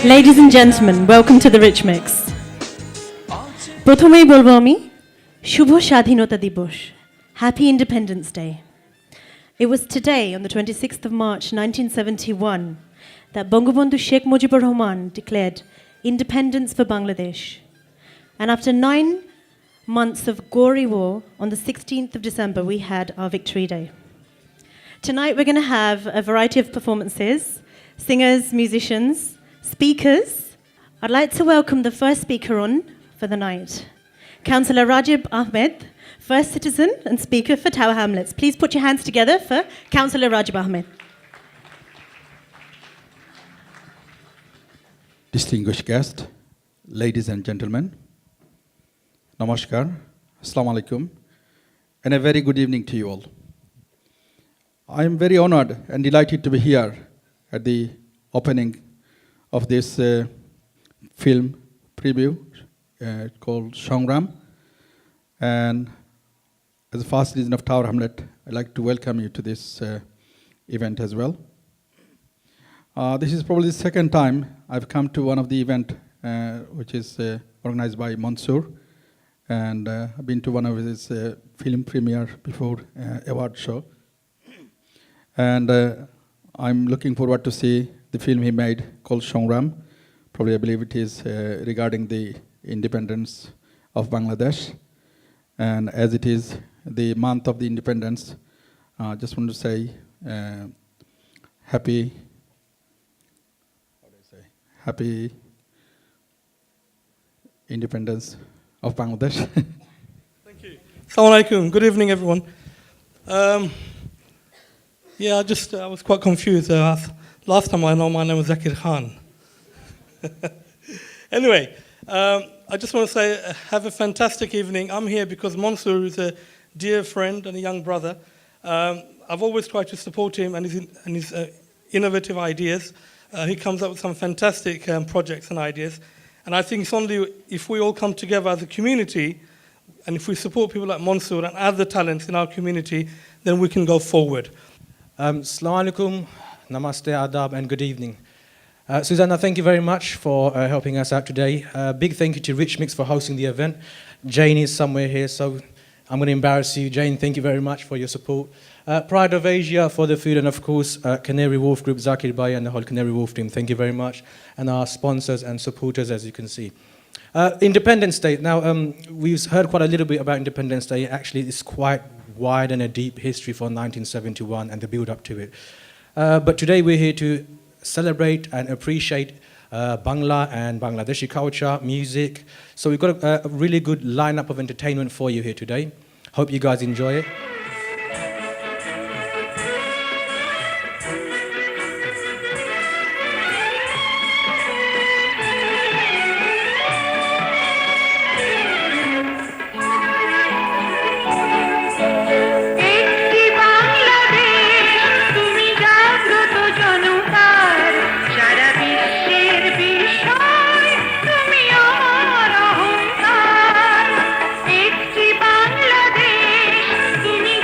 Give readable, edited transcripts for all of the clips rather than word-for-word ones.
Ladies and gentlemen, welcome to the Richmix. প্রথমেই বলবো আমি শুভ স্বাধীনতা দিবস, Happy Independence Day. It was today, on the 26th of March 1971, that Bangabandhu Sheikh Mujibur Rahman declared independence for Bangladesh. And after 9 months of gory war, on the 16th of December, we had our Victory Day. Tonight we're going to have a variety of performances, singers, musicians, speakers. I'd like to welcome the first speaker on for the night, Councillor Rajib Ahmed, first citizen and speaker for Tower Hamlets. Please put your hands together for Councillor Rajib Ahmed. Distinguished guests, ladies and gentlemen, namaskar, assalamu alaikum, and a very good evening to you all. I am very honored and delighted to be here at the opening of this film preview called Songram. And as the first citizen of Tower Hamlet, I'd like to welcome you to this event as well. This is probably the second time I've come to one of the event which is organized by Mansoor, and I've been to one of his film premiere before award show. And I'm looking forward to see the film he made called Songram. Probably I believe it is regarding the independence of Bangladesh. And as it is the month of the independence, I just want to say happy independence of Bangladesh. Thank you. Assalamu alaikum. Good evening, everyone. I was quite confused. Last time I know my name was Zakir Khan. Anyway, I just want to say have a fantastic evening. I'm here because Mansoor is a dear friend and a young brother. I've always tried to support him and his innovative ideas. He comes up with some fantastic projects and ideas. And I think it's only if we all come together as a community and if we support people like Mansoor and other talents in our community, then we can go forward. Assalamu alaikum, namaste, adab, and good evening. Susanna, thank you very much for helping us out today. Big thank you to Richmix for hosting the event. Jane is somewhere here, so I'm going to embarrass you. Jane, thank you very much for your support. Pride of Asia for the food, and of course, Canary Wharf Group, Zakir Bhai and the whole Canary Wharf team, thank you very much. And our sponsors and supporters, as you can see. Independence Day. Now, we've heard quite a little bit about Independence Day. Actually, it's quite wide and a deep history for 1971 and the build-up to it. But today we're here to celebrate and appreciate Bangla and Bangladeshi culture, music. So we've got a really good lineup of entertainment for you here today. Hope you guys enjoy it. তুমি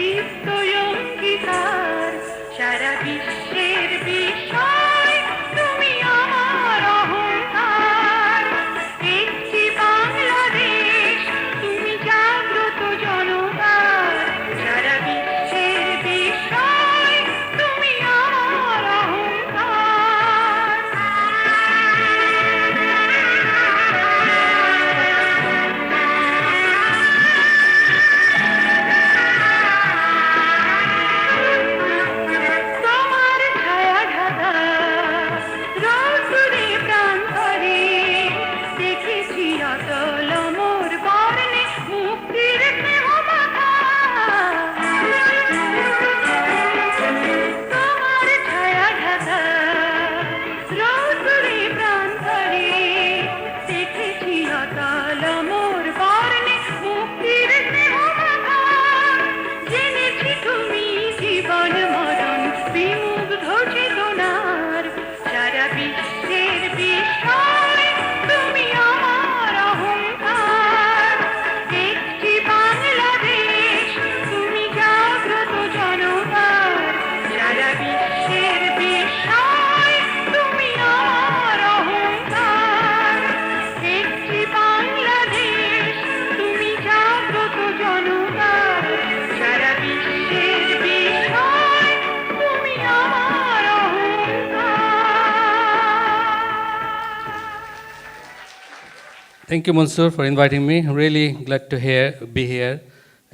দীপ্ত অঙ্গীকার সারা বিশ্বের বিষয় তুমি আমার অহংকার একটি বাংলাদেশ তুমি জাগ্রত জনতার সারা বিশ্বের বিষয় তুমি আমার তোমার ছায়া ঢাকা রৌদ্রে প্রান্তরে দেখেছি অতল মোর বর্ণে মুক্তির স্নেহ মাথা তোমার ছায়া ঢাকা রৌদ্রে প্রান্তরে দেখেছি অতল মোর বর্ণে মুক্তির স্নেহ মাথা জেনেছি তুমি জীবন মরণ বিমুগ্ধ চেতনার সারা বিশ্বের বিষয় তুমি আমার অহংকার একটি বাংলাদেশ তুমি জাগ্রত জনতার সারা বিশ্বের বিষয় তুমি আমার অহংকার একটি বাংলাদেশ তুমি জাগ্রত জনতার সারা বিশ্বের বিষয় তুমি আমার অহংকার Thank you, Mansoor, for inviting me. Really glad to be here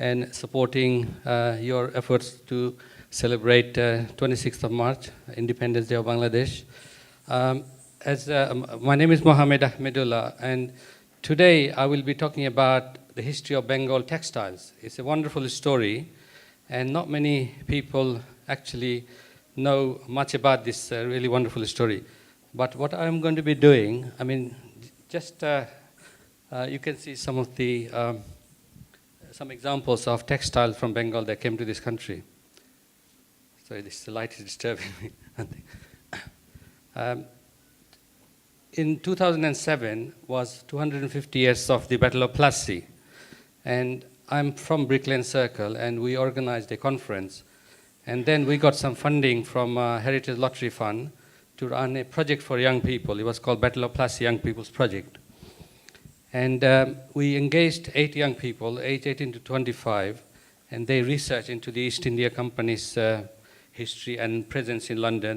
and supporting your efforts to celebrate 26th of March, Independence Day of Bangladesh. My name is Mohammed Ahmedullah, and today I will be talking about the history of Bengal textiles. It's a wonderful story, and not many people actually know much about this really wonderful story. But what I'm going to be doing, I mean, just you can see some of the some examples of textiles from Bengal that came to this country. Sorry, this light is disturbing me. In 2007 was 250 years of the Battle of Plassey, and I'm from Brick Lane Circle, and we organized a conference, and then we got some funding from Heritage Lottery Fund to run a project for young people. It was called Battle of Plassey Young People's Project. And we engaged 8 young people, aged 18 to 25, and they researched into the East India Company's history and presence in London.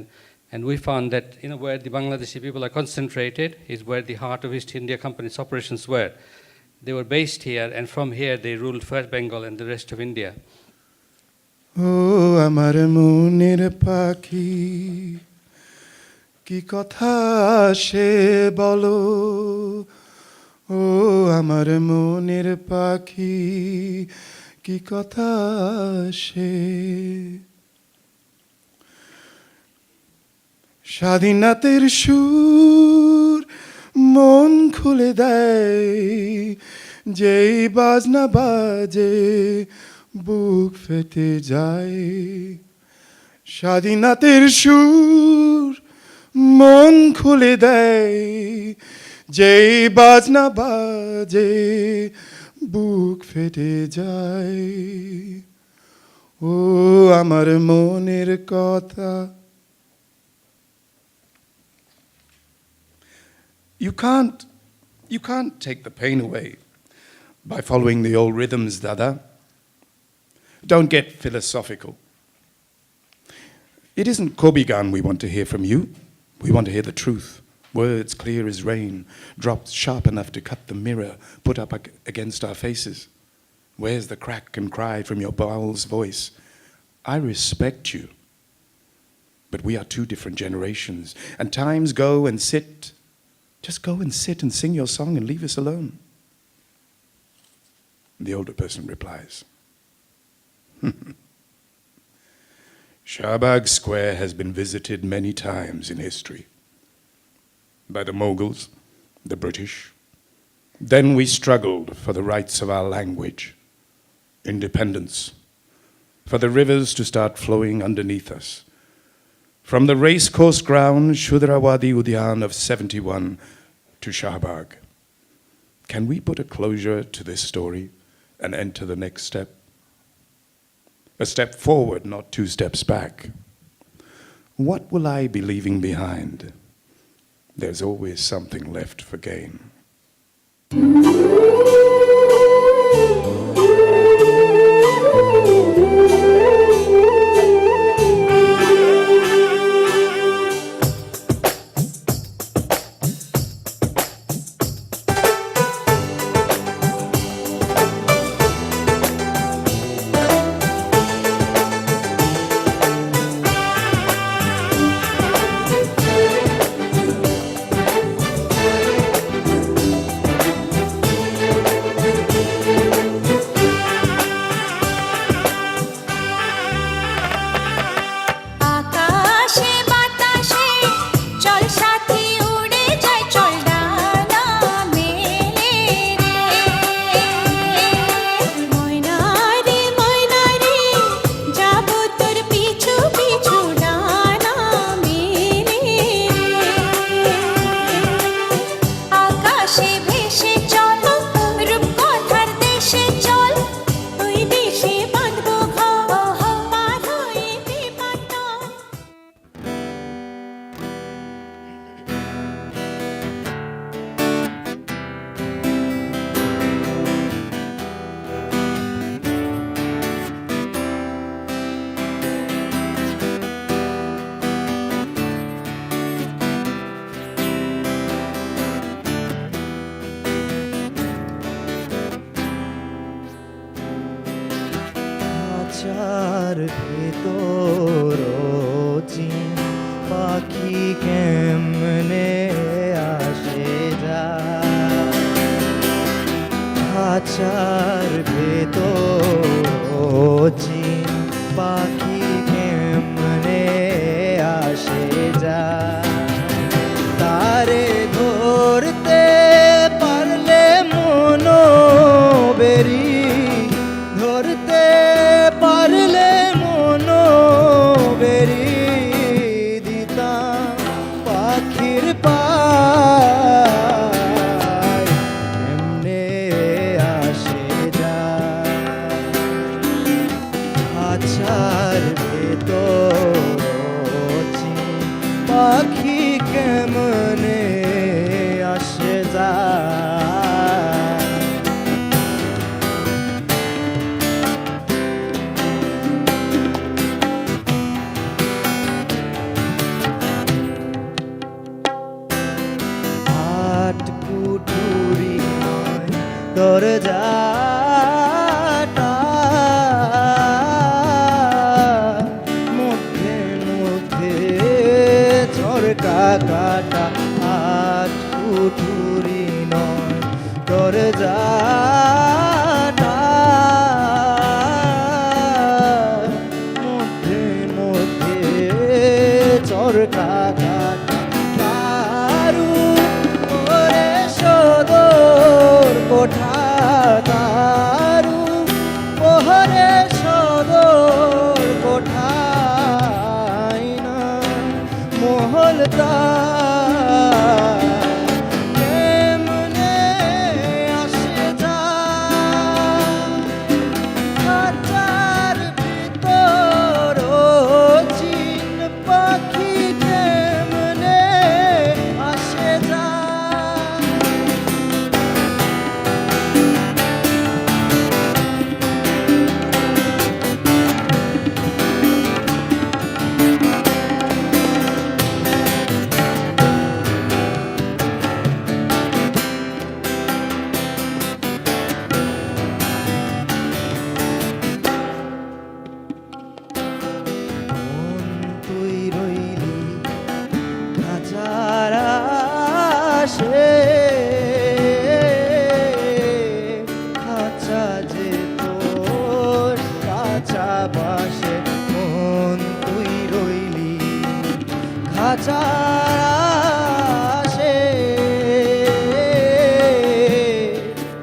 And we found that where the Bangladeshi people are concentrated is where the heart of East India Company's operations were. They were based here, and from here they ruled first Bengal and the rest of India. Oh, আমার মনের পাখি কি কথা সে বলো ও আমার মনের পাখি কি কথা সে স্বাধীনতার সুর মন খুলে দেয় যেই বাজনা বাজে বুক ফেটে যায় স্বাধীনতার সুর মন খুলে দেয় যেই বাজনা বাজে বুক ফেটে যায় ও আমার মনের কথা You can't take the pain away by following the old rhythms, Dada. Don't get philosophical. It isn't Kobigan we want to hear from you. We want to hear the truth. Words clear as rain, dropped sharp enough to cut the mirror put up against our faces. Where's the crack and cry from your bowel's voice? I respect you. But we are 2 different generations, and times go and sit. Just go and sit and sing your song and leave us alone. The older person replies, Shahbag Square has been visited many times in history. By the Mughals, the British. Then we struggled for the rights of our language, independence, for the rivers to start flowing underneath us. From the racecourse ground, Shudrawadi Udyan of 71 to Shahbag. Can we put a closure to this story and enter the next step? a step forward, not 2 steps back. What will I be leaving behind? There's always something left for gain. আকাশে বাতাসে চল সাথী উড়ে যায় চল ডানা মেলে রে ময়না রে যাব তোর পিছু পিছু ডানা মেলে আকাশে ভেসে চল রূপকথার দেশে চল ওই দেশে বাঁধবো ঘর পার হয়ে বেপাতাল খাঁচার ভেতর চিন পাখি কেমনে আসে যায় খাঁচার ভেতর চিন পাখি কেমনে আসে যায় তারে ধরতে পারলে মনো বেরি ধরতে পারলে মনো বেরি দিতাম পাখির পায় এমনে আসে যায় খাঁচার ভেতর চিন পাখি কেমনে আসে যায় আট কুঠুরি নয় দরজাটা মধ্যে মধ্যে ঝরকা কাটা আট কুঠুরি নয় দরজাটা মধ্যে মধ্যে ঝরকা কাটা দারু করে সদর কোঠা দারু ওহরে সদর কোঠায় না মহলতা কেমনে আসে যায় খাঁচার ভিতর চিন পাখি কেমনে আসে যায় মন তুই রইলি খাঁচার আশে খাঁচা যে তোর কাঁচা বাসে মন তুই রইলি খাঁচার আশে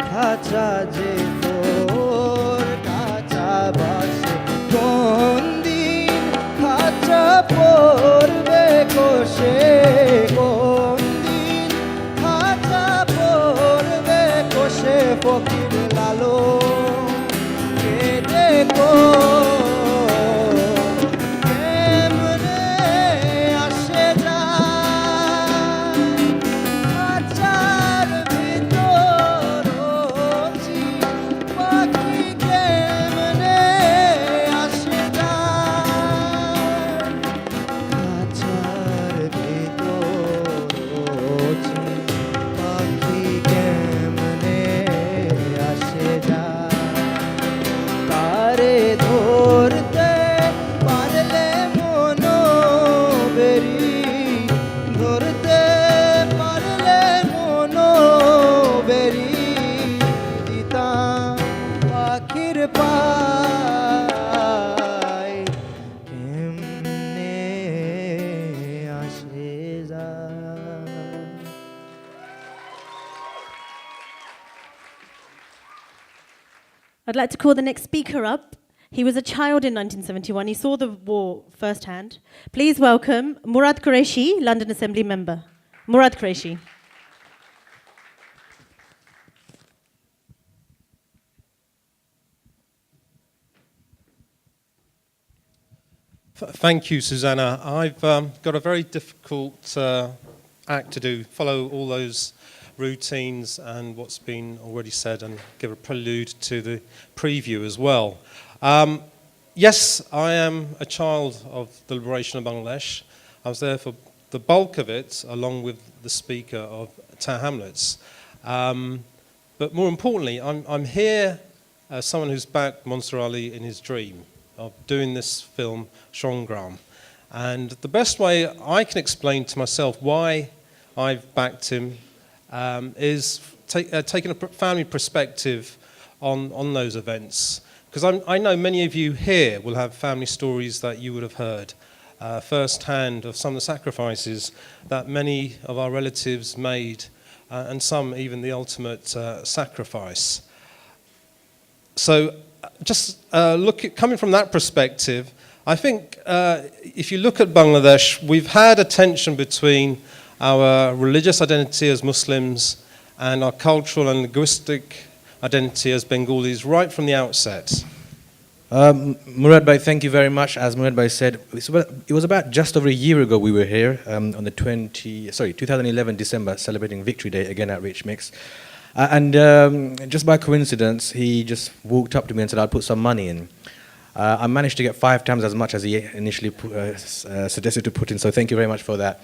খাঁচা যে তোর কাঁচা বাসে কোন দিন খাঁচা পড়বে কোষে কোন দিন খাঁচা পড়বে কোষে ফকির লালো কেটে I'd like to call the next speaker up. He was a child in 1971. He saw the war firsthand. Please welcome Murad Qureshi, London Assembly member. Murad Qureshi. Thank you, Susanna. I've got a very difficult act to do, follow all those routines and what's been already said and give a prelude to the preview as well. Yes, I am a child of the liberation of Bangladesh. I was there for the bulk of it, along with the speaker of Tower Hamlets. But more importantly, I'm here as someone who's backed Monsoor Ali in his dream of doing this film, Shongram. And the best way I can explain to myself why I've backed him is taking a family perspective on those events. Because I know many of you here will have family stories that you would have heard firsthand of some of the sacrifices that many of our relatives made, and some even the ultimate sacrifice. So just coming from that perspective, I think if you look at Bangladesh, we've had a tension between our religious identity as Muslims and our cultural and linguistic identity as Bengalis right from the outset. Murad Bhai, thank you very much. As Murad Bhai said, it was about just over a year ago we were here on the 2011 December, celebrating Victory Day again at Richmix. And just by coincidence, he just walked up to me and said, I'll put some money in. I managed to get 5 times as much as he initially suggested to put in, so thank you very much for that.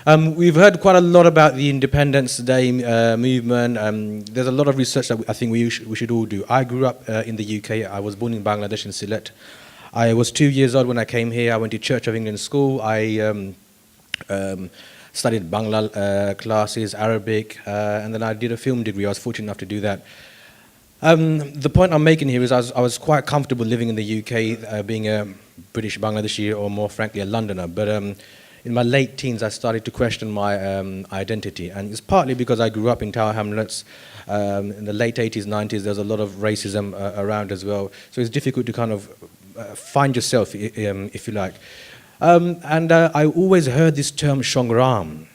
We've heard quite a lot about the Independence Day movement. There's a lot of research that I think we should all do. I grew up in the UK. I was born in Bangladesh, in Sylhet. I was 2 years old when I came here. I went to Church of England school. I studied Bangla classes, Arabic, and then I did a film degree. I was fortunate enough to do that. The point I'm making here is I was quite comfortable living in the UK, being a British Bangladeshi, or more frankly, a Londoner. But in my late teens, I started to question my identity. And it's partly because I grew up in Tower Hamlets. In the late 80s, 90s, there's a lot of racism around as well. So it's difficult to kind of find yourself, if you like. And I always heard this term Shongram,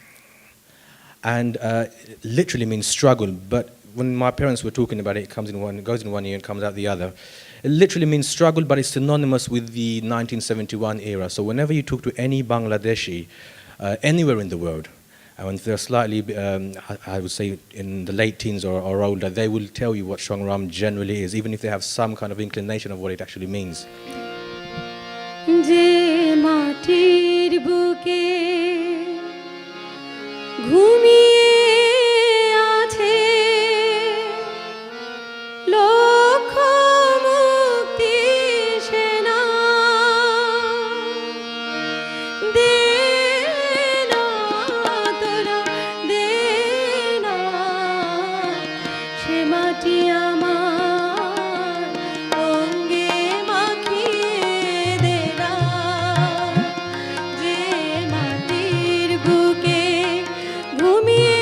and it literally means struggle. But when my parents were talking about it, it goes in one ear and comes out the other. It literally means struggle, but it's synonymous with the 1971 era. So whenever you talk to any Bangladeshi, anywhere in the world, and if they're slightly, I would say in the late teens or older, they will tell you what Shongram generally is, even if they have some kind of inclination of what it actually means. যে মাটির বুকে ঘুমিয়ে আছে লক্ষ মুক্তি সেনা দে না তোরা দে না সে মাটি আমার অঙ্গে মাখিয়ে দে না যে মাটির বুকে ঘুমিয়ে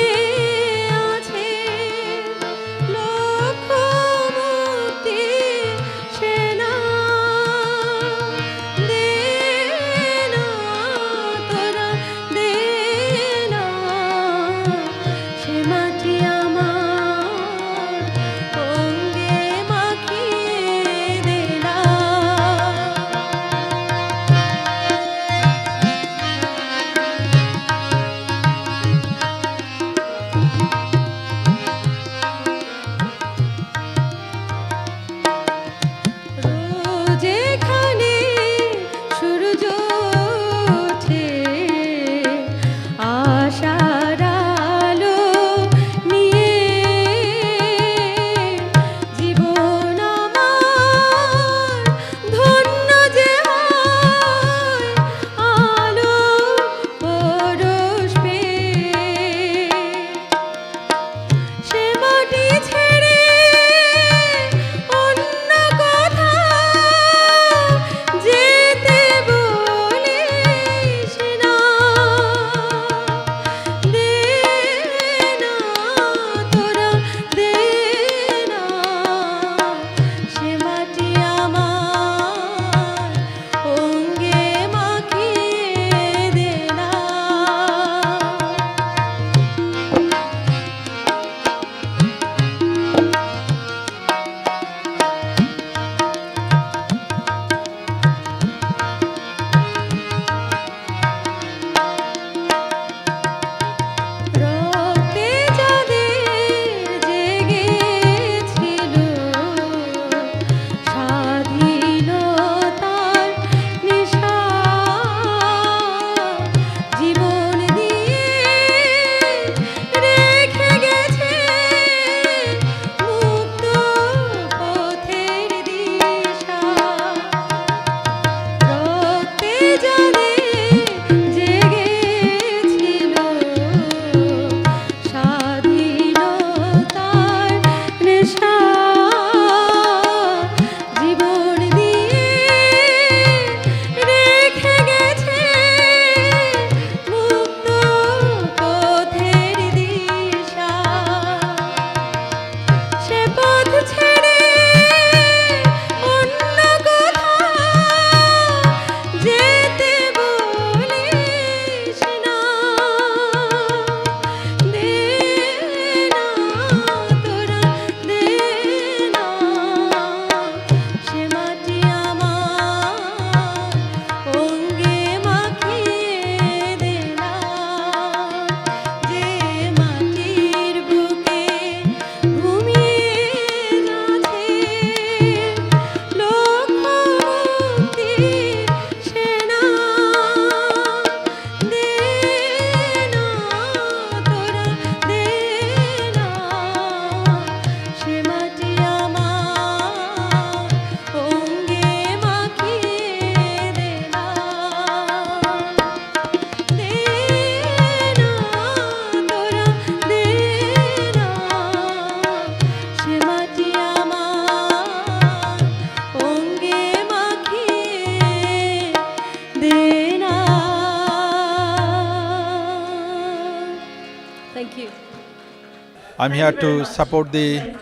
I'm here to support the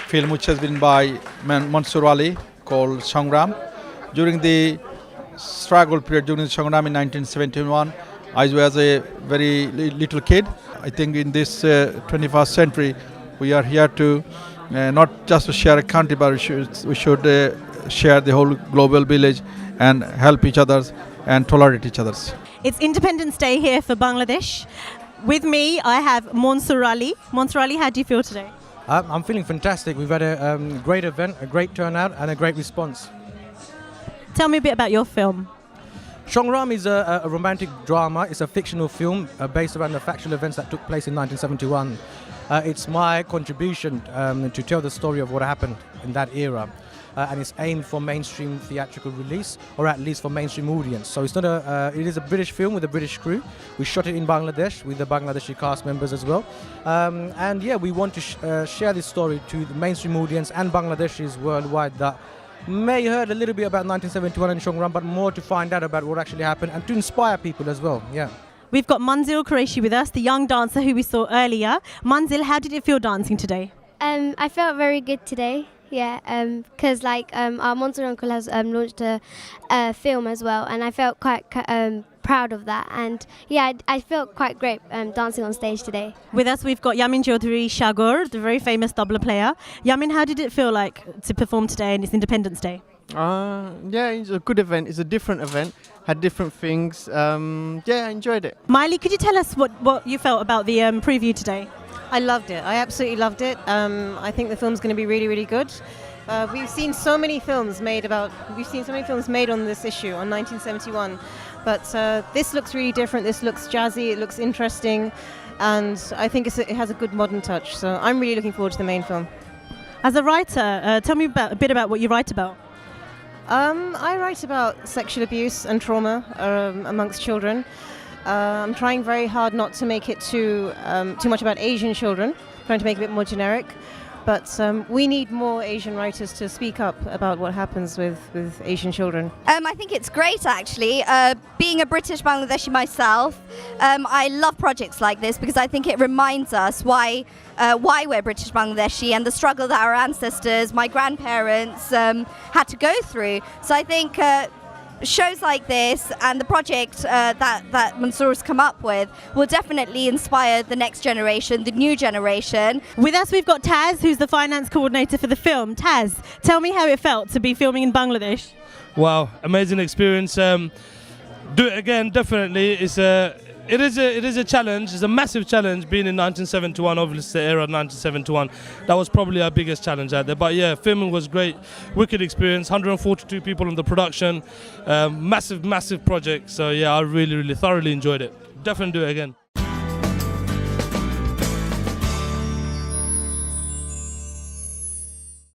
film which has been by Mansoor Ali called Sangram. During the struggle period, during Sangram in 1971, I was a very little kid. I think in this 21st century, we are here to not just to share a country, but we should share the whole global village and help each other and tolerate each other. It's Independence Day here for Bangladesh. With me, I have Mansoor Ali. Mansoor Ali, how do you feel today? I'm feeling fantastic. We've had a great event, a great turnout, and a great response. Tell me a bit about your film. Sangram is a romantic drama. It's a fictional film based around the factual events that took place in 1971. It's my contribution to tell the story of what happened in that era. And it's aimed for mainstream theatrical release, or at least for mainstream audience. So it's not it is a British film with a British crew. We shot it in Bangladesh with the Bangladeshi cast members as well. And yeah, we want to share this story to the mainstream audience and Bangladeshis worldwide that may heard a little bit about 1971 and Sangram, but more to find out about what actually happened and to inspire people as well. Yeah. We've got Manzil Qureshi with us, the young dancer who we saw earlier. Manzil, how did it feel dancing today? I felt very good today. Yeah, because our Monster Uncle has launched a film as well, and I felt quite proud of that. And yeah, I felt quite great dancing on stage today. With us, we've got Yamin Chaudhary Shagor, the very famous tabla player. Yamin, how did it feel like to perform today and it's Independence Day? Yeah, it's a good event. It's a different event. Had different things. Yeah, I enjoyed it. Miley, could you tell us what you felt about the preview today? I loved it. I absolutely loved it. I think the film's going to be really, really good. We've seen so many films made on this issue on 1971, but this looks really different. This looks jazzy. It looks interesting, and I think it has a good modern touch. So I'm really looking forward to the main film. As a writer, tell me a bit about what you write about. I write about sexual abuse and trauma amongst children. I'm trying very hard not to make it too much about Asian children, trying to make it a bit more generic. But we need more Asian writers to speak up about what happens with Asian children. I think it's great, actually. Being a British Bangladeshi myself, I love projects like this because I think it reminds us why we're British Bangladeshi and the struggle that our ancestors, my grandparents, had to go through. So I think shows like this and the project that Mansoor has come up with will definitely inspire the next generation, the new generation. With us, we've got Taz, who's the finance coordinator for the film. Taz, tell me how it felt to be filming in Bangladesh. Wow, amazing experience. Do it again, definitely. It is a challenge. It's a massive challenge being in 1971, obviously the era of 1971. That was probably our biggest challenge out there. But yeah, filming was great. Wicked experience. 142 people in the production. Massive project. So yeah, I really thoroughly enjoyed it. Definitely do it again.